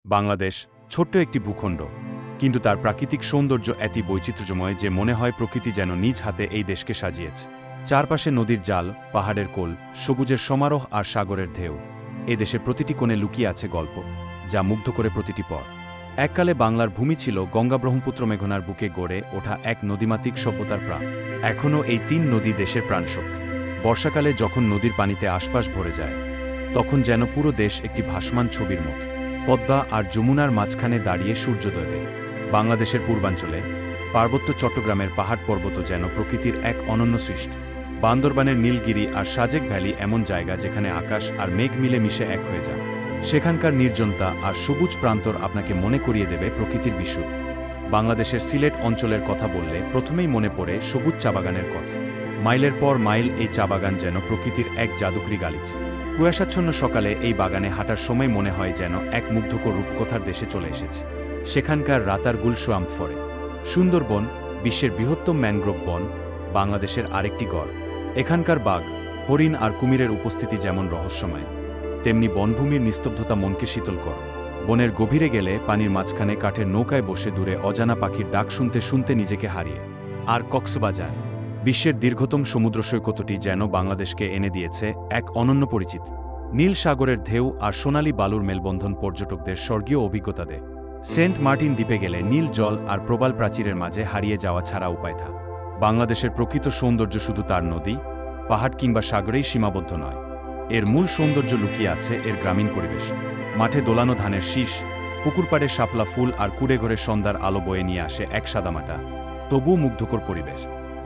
বাংলাদেশ ছোট্ট একটি ভূখণ্ড, কিন্তু তার প্রাকৃতিক সৌন্দর্য এতই বৈচিত্র্যময় যে মনে হয় প্রকৃতি যেন নিজ হাতে এই দেশকে সাজিয়েছে। চারপাশে নদীর জাল, পাহাড়ের কোল, সবুজের সমারোহ আর সাগরের ঢেউ। এ দেশের প্রতিটি কোণে লুকিয়ে আছে গল্প, যা মুগ্ধ করে প্রতিটি পর। এককালে বাংলার ভূমি ছিল গঙ্গা ব্রহ্মপুত্র মেঘনার বুকে গড়ে ওঠা এক নদীমাতৃক সভ্যতার প্রাণ। এখনও এই তিন নদী দেশের প্রাণশক্তি। বর্ষাকালে যখন নদীর পানিতে আশপাশ ভরে যায়, তখন যেন পুরো দেশ একটি ভাসমান ছবির মতো। পদ্মা আর যমুনার মাঝখানে দাঁড়িয়ে সূর্যোদয় দেয়। বাংলাদেশের পূর্বাঞ্চলে পার্বত্য চট্টগ্রামের পাহাড় পর্বত যেন প্রকৃতির এক অনন্য সৃষ্টি। বান্দরবানের নীলগিরি আর সাজেক ভ্যালি এমন জায়গা যেখানে আকাশ আর মেঘ মিলে মিশে এক হয়ে যায়। সেখানকার নির্জনতা আর সবুজ প্রান্তর আপনাকে মনে করিয়ে দেবে প্রকৃতির বিশুদ্ধ। বাংলাদেশের সিলেট অঞ্চলের কথা বললে প্রথমেই মনে পড়ে সবুজ চাবাগানের কথা। মাইলের পর মাইল এই চাবাগান যেন প্রকৃতির এক জাদুকরি গালিচ। কুয়াশাচ্ছন্ন সকালে এই বাগানে হাঁটার সময় মনে হয় যেন এক মুগ্ধকর রূপকথার দেশে চলে এসেছে। সেখানকার রাতার গুলশোয়াম ফরে সুন্দরবন, বিশ্বের বৃহত্তম ম্যানগ্রোভ বন, বাংলাদেশের আরেকটি গড়। এখানকার বাঘ, হরিণ আর কুমিরের উপস্থিতি যেমন রহস্যময়, তেমনি বনভূমির নিস্তব্ধতা মনকে শীতল করে। বনের গভীরে গেলে পানির মাঝখানে কাঠের নৌকায় বসে দূরে অজানা পাখির ডাক শুনতে শুনতে নিজেকে হারিয়ে। আর কক্সবাজার, বিশ্বের দীর্ঘতম সমুদ্র সৈকতটি যেন বাংলাদেশকে এনে দিয়েছে এক অনন্য পরিচিত। নীল সাগরের ঢেউ আর সোনালী বালুর মেলবন্ধন পর্যটকদের স্বর্গীয় অভিজ্ঞতা দেয়। সেন্ট মার্টিন দ্বীপে গেলে নীল জল আর প্রবাল প্রাচীরের মাঝে হারিয়ে যাওয়া ছাড়া উপায় থা। বাংলাদেশের প্রকৃত সৌন্দর্য শুধু তার নদী, পাহাড় কিংবা সাগরেই সীমাবদ্ধ নয়। এর মূল সৌন্দর্য লুকিয়ে আছে এর গ্রামীণ পরিবেশ। মাঠে দোলানো ধানের শীষ, পুকুরপাড়ে শাপলা ফুল আর কুড়েঘরে সন্ধ্যার আলো বয়ে নিয়ে আসে এক সাদামাটা তবুও মুগ্ধকর পরিবেশ।